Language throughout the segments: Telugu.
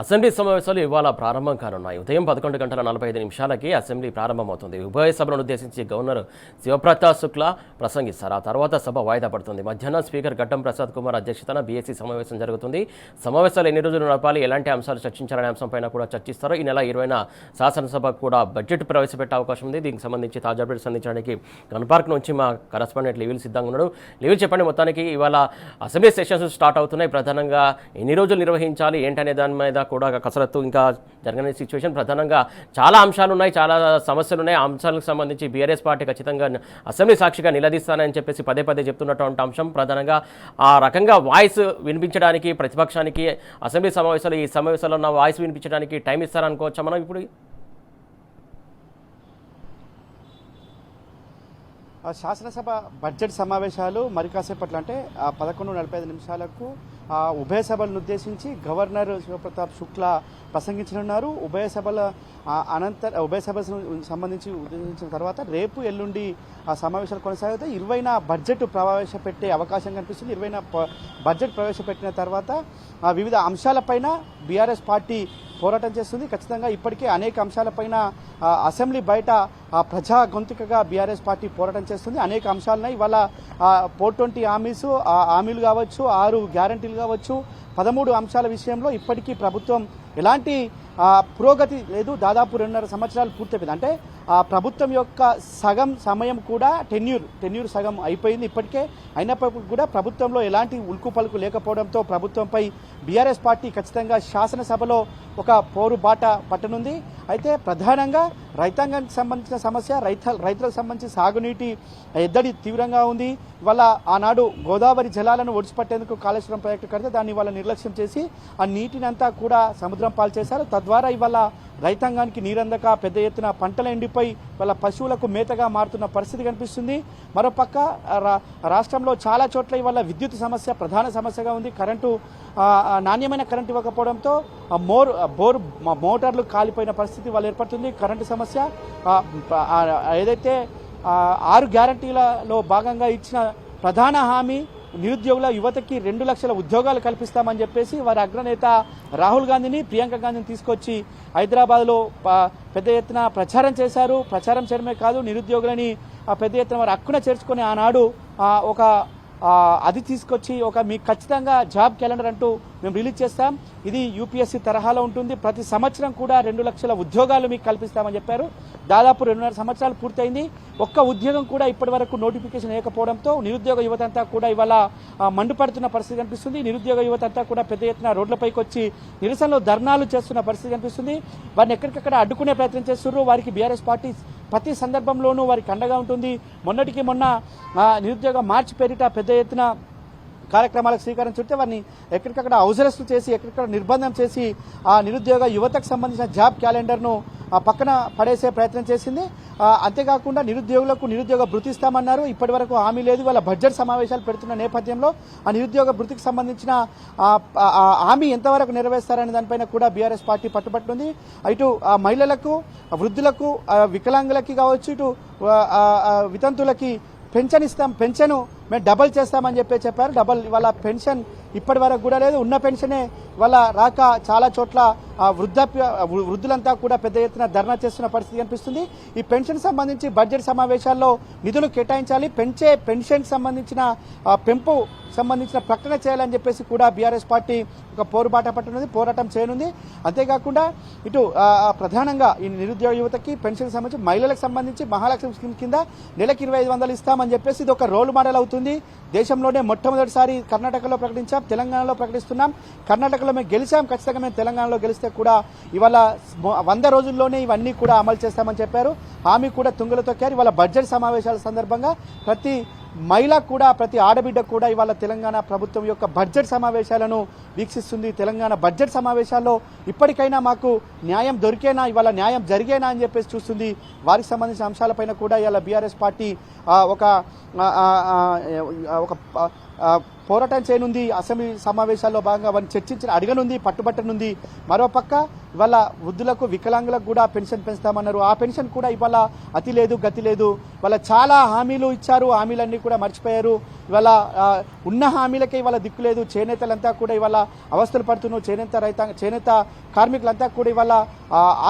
అసెంబ్లీ సమావేశాలు ఇవాళ ప్రారంభం కానున్నాయి. ఉదయం 11:45 అసెంబ్లీ ప్రారంభమవుతుంది. ఉభయ సభలను ఉద్దేశించి గవర్నర్ శివప్రతాప్ శుక్లా ప్రసంగిస్తారు. ఆ తర్వాత సభ వాయిదా పడుతుంది. మధ్యాహ్నం స్పీకర్ గడ్డం ప్రసాద్ కుమార్ అధ్యక్షతన బీఎస్సీ సమావేశం జరుగుతుంది. సమావేశాలు ఎన్ని రోజులు నడపాలి, ఎలాంటి అంశాలు చర్చించాలనే అంశంపైన కూడా చర్చిస్తారు. ఈ నెల 20న శాసనసభ కూడా బడ్జెట్ ప్రవేశపెట్టే అవకాశం ఉంది. దీనికి సంబంధించి తాజా అప్డేట్స్ అందించడానికి గన్ పార్క్ నుంచి మా కరెస్పాండెంట్ లివిల్ సిద్ధంగా ఉన్నాడు. లివిల్, చెప్పండి, మొత్తానికి ఇవాళ అసెంబ్లీ సెషన్స్ స్టార్ట్ అవుతున్నాయి. ప్రధానంగా ఎన్ని రోజులు నిర్వహించాలి ఏంటనే దాని మీద కూడా కసరత్తు ఇంకా జరగని సిచ్యువేషన్. ప్రధానంగా చాలా అంశాలు ఉన్నాయి, చాలా సమస్యలు ఉన్నాయి. ఆ అంశాలకు సంబంధించి బీఆర్ఎస్ పార్టీ ఖచ్చితంగా అసెంబ్లీ సాక్షిగా నిలదీస్తానని చెప్పేసి పదే పదే చెప్తున్నటువంటి అంశం. ప్రధానంగా ఆ రకంగా వాయిస్ వినిపించడానికి ప్రతిపక్షానికి అసెంబ్లీ సమావేశాలు, ఈ సమావేశాల్లో ఉన్న వాయిస్ వినిపించడానికి టైం ఇస్తారనుకోవచ్చా మనం ఇప్పుడు? శాసనసభ బడ్జెట్ సమావేశాలు మరి కాసేపట్లో అంటే 11:45 ఉభయ సభలను ఉద్దేశించి గవర్నర్ శివప్రతాప్ శుక్లా ప్రసంగించనున్నారు. ఉభయ సభల సంబంధించి ఉద్దేశించిన తర్వాత రేపు ఎల్లుండి ఆ సమావేశాలు కొనసాగుతాయి. 20న బడ్జెట్ ప్రవేశపెట్టే అవకాశం కనిపిస్తుంది. 20న బడ్జెట్ ప్రవేశపెట్టిన తర్వాత వివిధ అంశాలపైన బీఆర్ఎస్ పార్టీ పోరాటం చేస్తుంది. ఖచ్చితంగా ఇప్పటికే అనేక అంశాలపైన అసెంబ్లీ బయట ప్రజా గొంతుకగా బీఆర్ఎస్ పార్టీ పోరాటం చేస్తుంది. అనేక అంశాలున్నాయి. ఇవాళ 420 హామీలు కావచ్చు, 6 గ్యారంటీలు కావచ్చు, 13 అంశాల విషయంలో ఇప్పటికీ ప్రభుత్వం ఎలాంటి పురోగతి లేదు. దాదాపు 2.5 సంవత్సరాలు పూర్తయిపోయింది. అంటే ప్రభుత్వం యొక్క సగం సమయం కూడా టెన్యూర్ సగం అయిపోయింది ఇప్పటికే. అయినప్పటికీ కూడా ప్రభుత్వంలో ఎలాంటి ఉల్కు పలుకు లేకపోవడంతో ప్రభుత్వంపై బీఆర్ఎస్ పార్టీ ఖచ్చితంగా శాసనసభలో ఒక పోరు బాట పట్టనుంది. అయితే ప్రధానంగా రైతాంగానికి సంబంధించిన సమస్య, రైతులకు సంబంధించి సాగునీటి ఎద్దడి తీవ్రంగా ఉంది. ఇవాళ ఆనాడు గోదావరి జలాలను ఒడిచిపట్టేందుకు కాళేశ్వరం ప్రాజెక్టు కడితే దాన్ని ఇవాళ నిర్లక్ష్యం చేసి ఆ నీటినంతా కూడా సముద్రం పాలు చేశారు. తద్వారా ఇవాళ రైతాంగానికి నీరందక పెద్ద ఎత్తున పంటలు ఎండిపోయి వాళ్ళ పశువులకు మేతగా మారుతున్న పరిస్థితి కనిపిస్తుంది. మరోపక్క రాష్ట్రంలో చాలా చోట్ల ఇవాళ విద్యుత్ సమస్య ప్రధాన సమస్యగా ఉంది. కరెంటు నాణ్యమైన కరెంటు ఇవ్వకపోవడంతో మోటార్లు కాలిపోయిన పరిస్థితి వాళ్ళు ఏర్పడుతుంది. కరెంటు సమస్య ఏదైతే 6 గ్యారంటీలలో భాగంగా ఇచ్చిన ప్రధాన హామీ నిరుద్యోగుల యువతకి 2 లక్షల ఉద్యోగాలు కల్పిస్తామని చెప్పేసి వారి అగ్రనేత రాహుల్ గాంధీని, ప్రియాంక గాంధీని తీసుకొచ్చి హైదరాబాద్లో పెద్ద ఎత్తున ప్రచారం చేశారు. ప్రచారం చేయడమే కాదు, నిరుద్యోగులని పెద్ద ఎత్తున వారి హక్కున చేర్చుకొని ఆనాడు ఒక అది తీసుకొచ్చి మీకు ఖచ్చితంగా జాబ్ క్యాలెండర్ అంటూ మేము రిలీజ్ చేస్తాం, ఇది యూపీఎస్సీ తరహాలో ఉంటుంది, ప్రతి సంవత్సరం కూడా 2 లక్షల ఉద్యోగాలు మీకు కల్పిస్తామని చెప్పారు. దాదాపు 2.5 సంవత్సరాలు పూర్తయింది. ఒక్క ఉద్యోగం కూడా ఇప్పటి వరకు నోటిఫికేషన్ లేకపోవడంతో నిరుద్యోగ యువత అంతా కూడా ఇవాళ మండిపడుతున్న పరిస్థితి కనిపిస్తుంది. నిరుద్యోగ యువత అంతా కూడా పెద్ద ఎత్తున రోడ్లపైకి వచ్చి నిరసనలో ధర్నాలు చేస్తున్న పరిస్థితి కనిపిస్తుంది. వారిని ఎక్కడికక్కడ అడ్డుకునే ప్రయత్నం చేస్తున్నారు. వారికి బీఆర్ఎస్ పార్టీ ప్రతి సందర్భంలోనూ వారికి అండగా ఉంటుంది. మొన్న నిరుద్యోగ మార్చి పేరిట పెద్ద ఎత్తున కార్యక్రమాలకు శ్రీకారం చుడితే వారిని ఎక్కడికక్కడ హౌస్ అరెస్టు చేసి ఎక్కడికక్కడ నిర్బంధం చేసి ఆ నిరుద్యోగ యువతకు సంబంధించిన జాబ్ క్యాలెండర్ను పక్కన పడేసే ప్రయత్నం చేసింది. అంతేకాకుండా నిరుద్యోగులకు నిరుద్యోగ భృతి ఇస్తామన్నారు. ఇప్పటి వరకు హామీ లేదు. వాళ్ళ బడ్జెట్ సమావేశాలు పెడుతున్న నేపథ్యంలో ఆ నిరుద్యోగ భృతికి సంబంధించిన హామీ ఎంతవరకు నెరవేర్స్తారనే దానిపైన కూడా బీఆర్ఎస్ పార్టీ పట్టుబట్టింది. ఇటు మహిళలకు, వృద్ధులకు, వికలాంగులకి కావచ్చు, ఇటు వితంతులకి పెన్షన్ మేము డబల్ చేస్తామని చెప్పారు. ఇవాళ పెన్షన్ ఇప్పటి వరకు కూడా లేదు. ఉన్న పెన్షనే ఇవాళ రాక చాలా చోట్ల వృద్ధులంతా కూడా పెద్ద ఎత్తున ధర్నా చేస్తున్న పరిస్థితి కనిపిస్తుంది. ఈ పెన్షన్ సంబంధించి బడ్జెట్ సమావేశాల్లో నిధులు కేటాయించాలి, పెన్షన్ సంబంధించిన పెంపు సంబంధించిన ప్రకటన చేయాలని చెప్పేసి కూడా బీఆర్ఎస్ పార్టీ ఒక పోరుబాట పట్టనుంది, పోరాటం చేయనుంది. అంతేకాకుండా ఇటు ప్రధానంగా ఈ నిరుద్యోగ యువతకి పెన్షన్ సంబంధించి మహిళలకు సంబంధించి మహాలక్ష్మి స్కీమ్ కింద నెలకి 2500 ఇస్తామని చెప్పేసి ఇది ఒక రోల్ మోడల్ అవుతుంది. దేశంలోనే మొట్టమొదటిసారి కర్ణాటకలో ప్రకటించాం, తెలంగాణలో ప్రకటిస్తున్నాం. కర్ణాటకలో మేము గెలిచాం, ఖచ్చితంగా మేము తెలంగాణలో గెలిస్తే కూడా ఇవాళ 100 రోజుల్లోనే ఇవన్నీ కూడా అమలు చేస్తామని చెప్పారు. హామీ కూడా తుంగలో తొక్కారు. ఇవాళ బడ్జెట్ సమావేశాల సందర్భంగా ప్రతి మహిళ కూడా, ప్రతి ఆడబిడ్డ కూడా ఇవాళ తెలంగాణ ప్రభుత్వం యొక్క బడ్జెట్ సమావేశాలను వీక్షిస్తుంది. తెలంగాణ బడ్జెట్ సమావేశాల్లో ఇప్పటికైనా మాకు న్యాయం దొరికేనా, ఇవాళ న్యాయం జరిగేనా అని చెప్పేసి చూస్తుంది. వారికి సంబంధించిన అంశాలపైన కూడా ఇవాళ బీఆర్ఎస్ పార్టీ ఒక పోరాటం చేయనుంది. అసెంబ్లీ సమావేశాల్లో భాగంగా వారిని చర్చించిన అడగనుంది, పట్టుబట్టనుంది. మరోపక్క ఇవాళ వృద్ధులకు వికలాంగులకు కూడా పెన్షన్ పెంచుతామన్నారు. ఆ పెన్షన్ కూడా ఇవాళ అతి లేదు గతి లేదు. ఇవాళ చాలా హామీలు ఇచ్చారు, హామీలన్నీ కూడా మర్చిపోయారు. ఇవాళ ఉన్న హామీలకే ఇవాళ దిక్కు లేదు. చేనేతలంతా కూడా ఇవాళ అవస్థలు పడుతున్నారు. చేనేత కార్మికులంతా కూడా ఇవాళ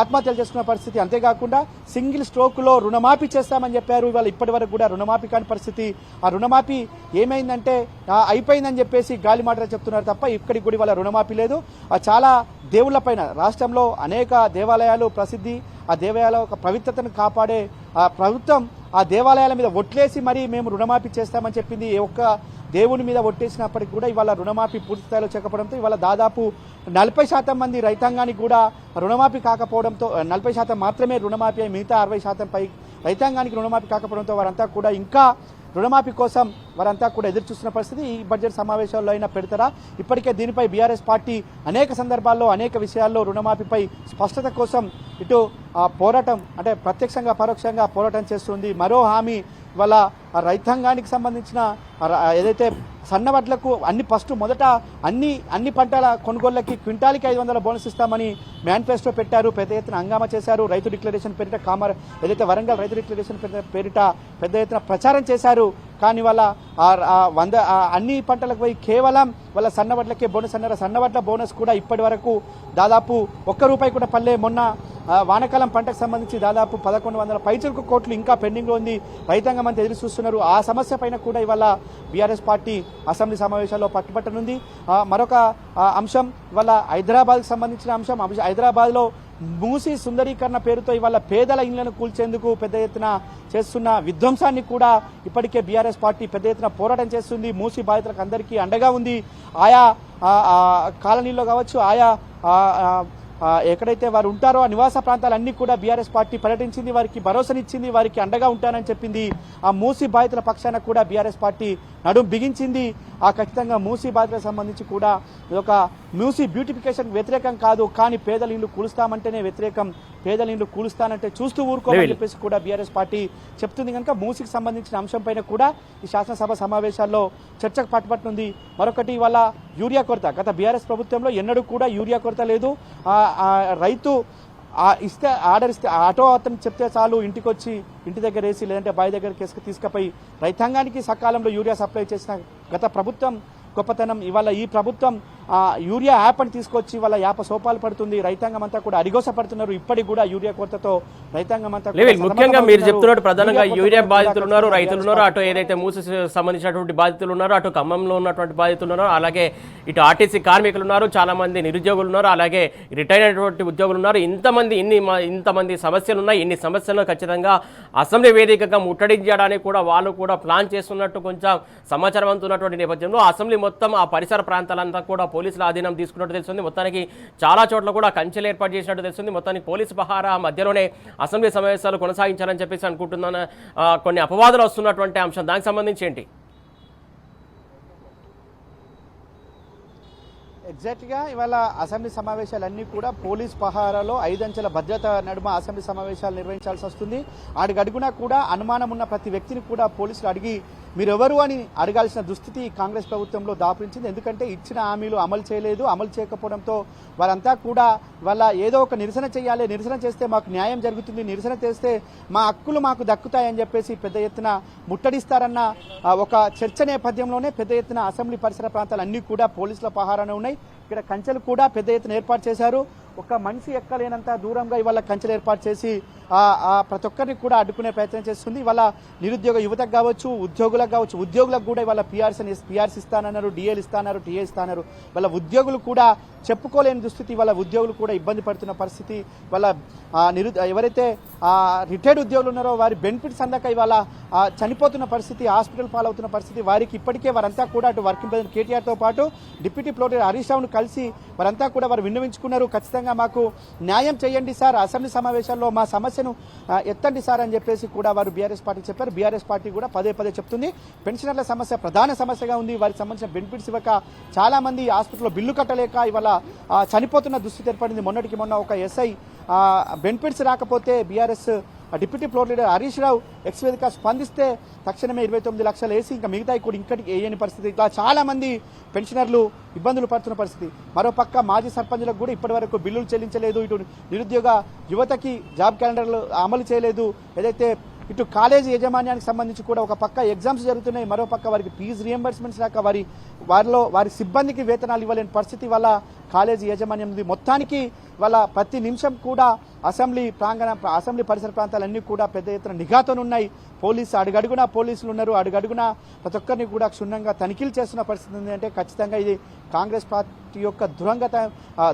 ఆత్మహత్యలు చేసుకున్న పరిస్థితి. అంతేకాకుండా సింగిల్ స్ట్రోక్లో రుణమాఫీ చేస్తామని చెప్పారు. ఇవాళ ఇప్పటి వరకు కూడా రుణమాఫీ కాని పరిస్థితి. ఆ రుణమాఫీ ఏమైందంటే అయిపోయిందని చెప్పేసి గాలి మాటలు చెప్తున్నారు తప్ప ఇక్కడికి కూడా ఇవాళ రుణమాఫీ లేదు. చాలా దేవుళ్ల పైన రాష్ట్రంలో అనేక దేవాలయాలు ప్రసిద్ధి. ఆ దేవాలయాల ఒక పవిత్రతను కాపాడే ప్రభుత్వం ఆ దేవాలయాల మీద ఒట్లేసి మరీ మేము రుణమాఫీ చేస్తామని చెప్పింది. ఒక్క దేవుని మీద ఒట్టేసినప్పటికీ కూడా ఇవాళ రుణమాఫీ పూర్తి స్థాయిలో చేయకపోవడంతో ఇవాళ దాదాపు 40% మంది రైతాంగానికి కూడా రుణమాఫీ కాకపోవడంతో 40% మాత్రమే రుణమాఫీ అయి మిగతా 60% పై రైతాంగానికి రుణమాఫీ కాకపోవడంతో వారంతా కూడా ఇంకా రుణమాఫీ కోసం వారంతా కూడా ఎదురు చూస్తున్న పరిస్థితి. ఈ బడ్జెట్ సమావేశాల్లో అయినా పెడతారా? ఇప్పటికే దీనిపై బీఆర్ఎస్ పార్టీ అనేక సందర్భాల్లో అనేక విషయాల్లో రుణమాఫీపై స్పష్టత కోసం ఇటు పోరాటం అంటే ప్రత్యక్షంగా పరోక్షంగా పోరాటం చేస్తుంది. మరో హామీ ఇవాళ రైతాంగానికి సంబంధించిన ఏదైతే సన్నవడ్లకు మొదట అన్ని పంటల కొనుగోళ్లకి క్వింటాల్కి 500 బోనస్ ఇస్తామని మేనిఫెస్టో పెట్టారు. పెద్ద ఎత్తున హంగామా చేశారు. రైతు డిక్లరేషన్ పేరిట ఏదైతే వరంగల్ రైతు డిక్లరేషన్ పేరిట పెద్ద ఎత్తున ప్రచారం చేశారు. కానీ వాళ్ళ అన్ని పంటలకు పోయి కేవలం వాళ్ళ సన్నవడ్లకే బోనస్ అన్నారు. సన్నవడ్ల బోనస్ కూడా ఇప్పటి వరకు దాదాపు ₹1 కూడా పల్లె. మొన్న వానాకాలం పంటకు సంబంధించి దాదాపు 1100 పైచిలకు కోట్లు ఇంకా పెండింగ్లో ఉంది. రైతాంగం అంతా ఎదురు చూస్తున్నారు. ఆ సమస్య పైన కూడా ఇవాళ బీఆర్ఎస్ పార్టీ అసెంబ్లీ సమావేశాల్లో పట్టుబట్టనుంది. మరొక అంశం ఇవాళ హైదరాబాద్కు సంబంధించిన అంశం. హైదరాబాద్లో మూసీ సుందరీకరణ పేరుతో ఇవాళ పేదల ఇళ్లను కూల్చేందుకు పెద్ద ఎత్తున చేస్తున్న విధ్వంసాన్ని కూడా ఇప్పటికే బీఆర్ఎస్ పార్టీ పెద్ద ఎత్తున పోరాటం చేస్తుంది. మూసీ బాధితులకు అందరికీ అండగా ఉంది. ఆయా కాలనీల్లో కావచ్చు, ఆయా ఎక్కడైతే వారు ఉంటారో ఆ నివాస ప్రాంతాలన్నీ కూడా బీఆర్ఎస్ పార్టీ పర్యటించింది. వారికి భరోసానిచ్చింది, వారికి అండగా ఉంటానని చెప్పింది. ఆ మూసీ బాధితుల పక్షాన కూడా బీఆర్ఎస్ పార్టీ నడుం బిగించింది. ఖచ్చితంగా మూసీ బాధితులకు సంబంధించి కూడా ఒక మూసీ బ్యూటిఫికేషన్ వ్యతిరేకం కాదు, కానీ పేదల ఇల్లు కూలుస్తామంటేనే వ్యతిరేకం. పేదల ఇల్లు కూలుస్తానంటే చూస్తూ ఊరుకోమని చెప్పేసి కూడా బీఆర్ఎస్ పార్టీ చెప్తుంది. కనుక మూసీకి సంబంధించిన అంశంపైన కూడా ఈ శాసనసభ సమావేశాల్లో చర్చకు పట్టుబట్టనుంది. మరొకటి ఇవాళ యూరియా కొరత. గత బీఆర్ఎస్ ప్రభుత్వంలో ఎన్నడూ కూడా యూరియా కొరత లేదు. రైతు ఆర్డర్ ఇస్తే ఆటో అతను చెప్తే చాలు ఇంటికి వచ్చి ఇంటి దగ్గర వేసి లేదంటే బావి దగ్గర తీసుకుపోయి రైతాంగానికి సకాలంలో యూరియా సప్లై చేసిన గత ప్రభుత్వం గొప్పతనం. ఇవాళ ఈ ప్రభుత్వం యూరియా యాప్ అని తీసుకొచ్చి వాళ్ళ యాప సోపాలు పడుతుంది. రైతాంగం అంతా కూడా అడిగోస పడుతున్నారు. ఇప్పటికి కూడా యూరియా కొరతతో రైతాంగం అంతా ముఖ్యంగా మీరు చెప్తున్నట్టు ప్రధానంగా యూరియా బాధితులు ఉన్నారు, రైతులు ఉన్నారు, అటు ఏదైతే మూసి సంబంధించినటువంటి బాధితులు ఉన్నారో, అటు ఖమ్మంలో ఉన్నటువంటి బాధితులు ఉన్నారు, అలాగే ఇటు ఆర్టీసీ కార్మికులు ఉన్నారు, చాలా మంది నిరుద్యోగులు ఉన్నారు, అలాగే రిటైర్ అయినటువంటి ఉద్యోగులు ఉన్నారు. ఇంతమంది సమస్యలు ఉన్నాయి. ఇన్ని సమస్యలను ఖచ్చితంగా అసెంబ్లీ వేదికగా ముట్టడించడానికి కూడా వాళ్ళు కూడా ప్లాన్ చేస్తున్నట్టు కొంచెం సమాచారం అందుతున్నటువంటి నేపథ్యంలో అసెంబ్లీ మొత్తం ఆ పరిసర ప్రాంతాలంతా కూడా పోలీసుల ఆధీనం తీసుకున్నట్టు తెలుస్తుంది. మొత్తానికి చాలా చోట్ల కూడా కంచెలు ఏర్పాటు చేసినట్టు తెలుస్తుంది. మొత్తానికి పోలీసు పహారా మధ్యలోనే అసెంబ్లీ సమావేశాలు కొనసాగించాలని చెప్పేసి అనుకుంటున్నాను. కొన్ని అపవాదులు వస్తున్నటువంటి అంశం, దానికి సంబంధించి ఏంటి? ఎగ్జాక్ట్గా ఇవాళ అసెంబ్లీ సమావేశాలన్నీ కూడా పోలీస్ పహారాలో 5 అంచెల భద్రత నడుమ అసెంబ్లీ సమావేశాలు నిర్వహించాల్సి వస్తుంది. అడుగునా కూడా అనుమానం ఉన్న ప్రతి వ్యక్తిని కూడా పోలీసులు అడిగి మీరెవరు అని అడగాల్సిన దుస్థితి కాంగ్రెస్ ప్రభుత్వంలో దాపురించింది. ఎందుకంటే ఇచ్చిన హామీలు అమలు చేయలేదు. అమలు చేయకపోవడంతో వారంతా కూడా వాళ్ళ ఏదో ఒక నిరసన చేయాలి, నిరసన చేస్తే మాకు న్యాయం జరుగుతుంది, నిరసన చేస్తే మా హక్కులు మాకు దక్కుతాయని చెప్పేసి పెద్ద ఎత్తున ముట్టడిస్తారన్న ఒక చర్చ నేపథ్యంలోనే పెద్ద ఎత్తున అసెంబ్లీ పరిసర ప్రాంతాలన్నీ కూడా పోలీసుల పహారానే ఉన్నాయి. ఇక్కడ కంచెలు కూడా పెద్ద ఎత్తున ఏర్పాటు చేశారు. ఒక మనిషి ఎక్కలేనంత దూరంగా ఇవాళ కంచెలు ఏర్పాటు చేసి ప్రతి ఒక్కరిని కూడా అడ్డుకునే ప్రయత్నం చేస్తుంది. ఇవాళ నిరుద్యోగ యువతకు కావచ్చు, ఉద్యోగులకు కావచ్చు, ఉద్యోగులకు కూడా ఇవాళ పిఆర్సీ ఇస్తానన్నారు, డిఏలు ఇస్తాన్నారు, టీఏ ఇస్తాన్నారు. వాళ్ళ ఉద్యోగులు కూడా చెప్పుకోలేని దుస్థితి. వాళ్ళ ఉద్యోగులు కూడా ఇబ్బంది పడుతున్న పరిస్థితి. వాళ్ళ ఎవరైతే రిటైర్డ్ ఉద్యోగులు ఉన్నారో వారి బెనిఫిట్స్ అందక ఇవాళ చనిపోతున్న పరిస్థితి, హాస్పిటల్ పాలవుతున్న పరిస్థితి. వారికి ఇప్పటికే వారంతా కూడా అటు వర్కింగ్ ప్రెసిడెంట్ కేటీఆర్తో పాటు డిప్యూటీ ప్రోటెక్టర్ హరీష్ రావును కలిసి వారంతా కూడా వారు విన్నవించుకున్నారు. ఖచ్చితంగా మాకు న్యాయం చేయండి సార్, అసెంబ్లీ సమావేశాల్లో మా సమస్యను ఎత్తండి సార్ అని చెప్పేసి కూడా వారు బీఆర్ఎస్ పార్టీ చెప్పారు. బీఆర్ఎస్ పార్టీ కూడా పదే చెప్తుంది పెన్షనర్ల సమస్య ప్రధాన సమస్యగా ఉంది. వారికి సంబంధించిన బెనిఫిట్స్ ఇవ్వక చాలా మంది హాస్పిటల్లో బిల్లు కట్టలేక ఇవాళ చనిపోతున్న దుస్థితి ఏర్పడింది. మొన్న ఒక ఎస్ఐ బెనిఫిట్స్ రాకపోతే BRS deputy floor leader Harish Rao X వేదిక స్పందిస్తే తక్షణమే 29 లక్షలు వేసి ఇంకా మిగతా కూడా ఇంకటి వేయని పరిస్థితి. ఇట్లా చాలా మంది పెన్షనర్లు ఇబ్బందులు పడుతున్న పరిస్థితి. మరోపక్క మాజీ సర్పంచులకు కూడా ఇప్పటి వరకు బిల్లులు చెల్లించలేదు. ఇటు నిరుద్యోగ యువతకి జాబ్ క్యాలెండర్లు అమలు చేయలేదు. ఏదైతే ఇటు కాలేజీ యాజమాన్యానికి సంబంధించి కూడా ఒక పక్క ఎగ్జామ్స్ జరుగుతున్నాయి, మరో పక్క వారికి ఫీజు రియంబర్స్మెంట్స్ రాక వారి సిబ్బందికి వేతనాలు ఇవ్వలేని పరిస్థితి వల్ల కాలేజీ యాజమాన్యం ఉంది. మొత్తానికి వాళ్ళ ప్రతి నిమిషం కూడా అసెంబ్లీ పరిసర ప్రాంతాలన్నీ కూడా పెద్ద ఎత్తున నిఘాతోనున్నాయి. అడుగడుగునా పోలీసులు ఉన్నారు. అడుగడుగునా ప్రతి ఒక్కరిని కూడా క్షుణ్ణంగా తనిఖీలు చేస్తున్న పరిస్థితి ఉంది. అంటే ఖచ్చితంగా ఇది కాంగ్రెస్ పార్టీ యొక్క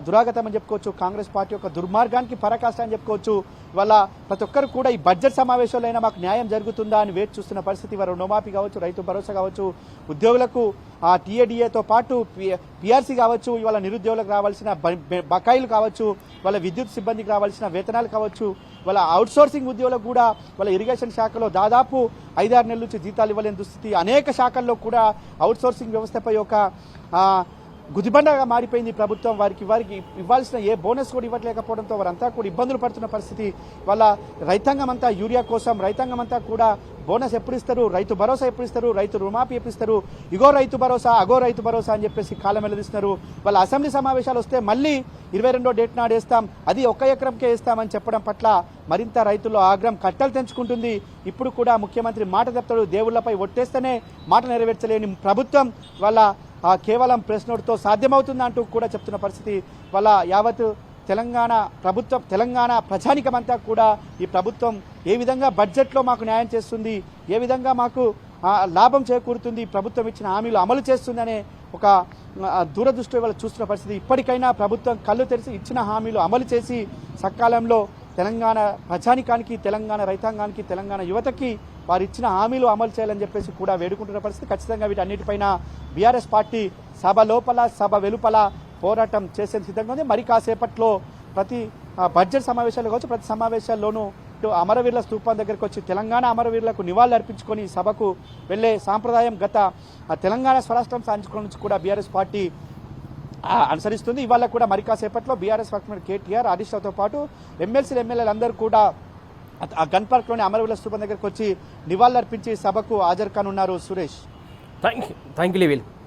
దురాగతం అని చెప్పుకోవచ్చు. కాంగ్రెస్ పార్టీ యొక్క దుర్మార్గానికి పరాకాష్ట అని చెప్పుకోవచ్చు. ఇవాళ ప్రతి ఒక్కరు కూడా ఈ బడ్జెట్ సమావేశంలో అయినా మాకు న్యాయం జరుగుతుందా అని వేచి చూస్తున్న పరిస్థితి. వారు రుణమాఫీ కావచ్చు, రైతు భరోసా కావచ్చు, ఉద్యోగులకు టీఏడీఏతో పాటు పీఆర్సీ కావచ్చు, ఇవాళ నిరుద్యోగులకు రావాల్సిన బకాయిలు కావచ్చు, వాళ్ళ విద్యుత్ సిబ్బందికి రావాల్సిన వేతనాలు కావచ్చు, వాళ్ళ అవుట్సోర్సింగ్ ఉద్యోగులకు కూడా వాళ్ళ ఇరిగేషన్ శాఖలో దాదాపు 5-6 నెలల నుంచి జీతాలు ఇవ్వలేని దుస్థితి. అనేక శాఖల్లో కూడా అవుట్సోర్సింగ్ వ్యవస్థపై ఒక గుదిబండగా మారిపోయింది ప్రభుత్వం. వారికి ఇవ్వాల్సిన ఏ బోనస్ కూడా ఇవ్వట్లేకపోవడంతో వారంతా కూడా ఇబ్బందులు పడుతున్న పరిస్థితి. వాళ్ళ రైతాంగం అంతా యూరియా కోసం, రైతాంగం అంతా కూడా బోనస్ ఎప్పుడు ఇస్తారు, రైతు భరోసా ఎప్పుడు ఇస్తారు, రైతు రుణమాఫీ ఎప్పుడు ఇస్తారు, ఇగో రైతు భరోసా అగో రైతు భరోసా అని చెప్పేసి కాలం వెల్లదిస్తున్నారు. వాళ్ళ అసెంబ్లీ సమావేశాలు వస్తే మళ్ళీ 22వ డేట్ నాడు వేస్తాం, అది 1 ఎకరంకే వేస్తామని చెప్పడం పట్ల మరింత రైతుల్లో ఆగ్రహం కట్టలు తెంచుకుంటుంది. ఇప్పుడు కూడా ముఖ్యమంత్రి మాట చెప్తాడు, దేవుళ్లపై ఒట్టేస్తేనే మాట నెరవేర్చలేని ప్రభుత్వం వాళ్ళ కేవలం ప్రెస్ నోట్తో సాధ్యమవుతుందంటూ కూడా చెప్తున్న పరిస్థితి. వాళ్ళ యావత్ తెలంగాణ ప్రజానికమంతా కూడా ఈ ప్రభుత్వం ఏ విధంగా బడ్జెట్లో మాకు న్యాయం చేస్తుంది, ఏ విధంగా మాకు లాభం చేకూరుతుంది, ప్రభుత్వం ఇచ్చిన హామీలు అమలు చేస్తుంది అనే ఒక దూరదృష్టి వాళ్ళు చూస్తున్న పరిస్థితి. ఇప్పటికైనా ప్రభుత్వం కళ్ళు తెరిచి ఇచ్చిన హామీలు అమలు చేసి సకాలంలో తెలంగాణ ప్రజానికానికి, తెలంగాణ రైతాంగానికి, తెలంగాణ యువతకి వారు ఇచ్చిన హామీలు అమలు చేయాలని చెప్పేసి కూడా వేడుకుంటున్న పరిస్థితి. ఖచ్చితంగా వీటన్నిటిపైన బీఆర్ఎస్ పార్టీ సభ లోపల సభ వెలుపల పోరాటం చేసే సిద్ధంగా ఉంది. మరి కాసేపట్లో ప్రతి బడ్జెట్ సమావేశాలు కావచ్చు, ప్రతి సమావేశాల్లోనూ ఇటు అమరవీరుల స్తూపం దగ్గరికి వచ్చి తెలంగాణ అమరవీరులకు నివాళులు అర్పించుకొని సభకు వెళ్లే సాంప్రదాయం గత తెలంగాణ స్వరాష్ట్రం సాధించుకోవడం నుంచి కూడా బీఆర్ఎస్ పార్టీ అనుసరిస్తుంది. ఇవాళ కూడా మరి కాసేపట్లో బీఆర్ఎస్ వర్కింగ్ కేటీఆర్, హరీష్ రావుతో పాటు ఎమ్మెల్యేలు అందరూ కూడా ఆ గన్ పార్క్లోని అమరవీరుల స్తూపం దగ్గరికి వచ్చి నివాళులు అర్పించి సభకు హాజరు కానున్నారు. Suresh, thank you లివిల్.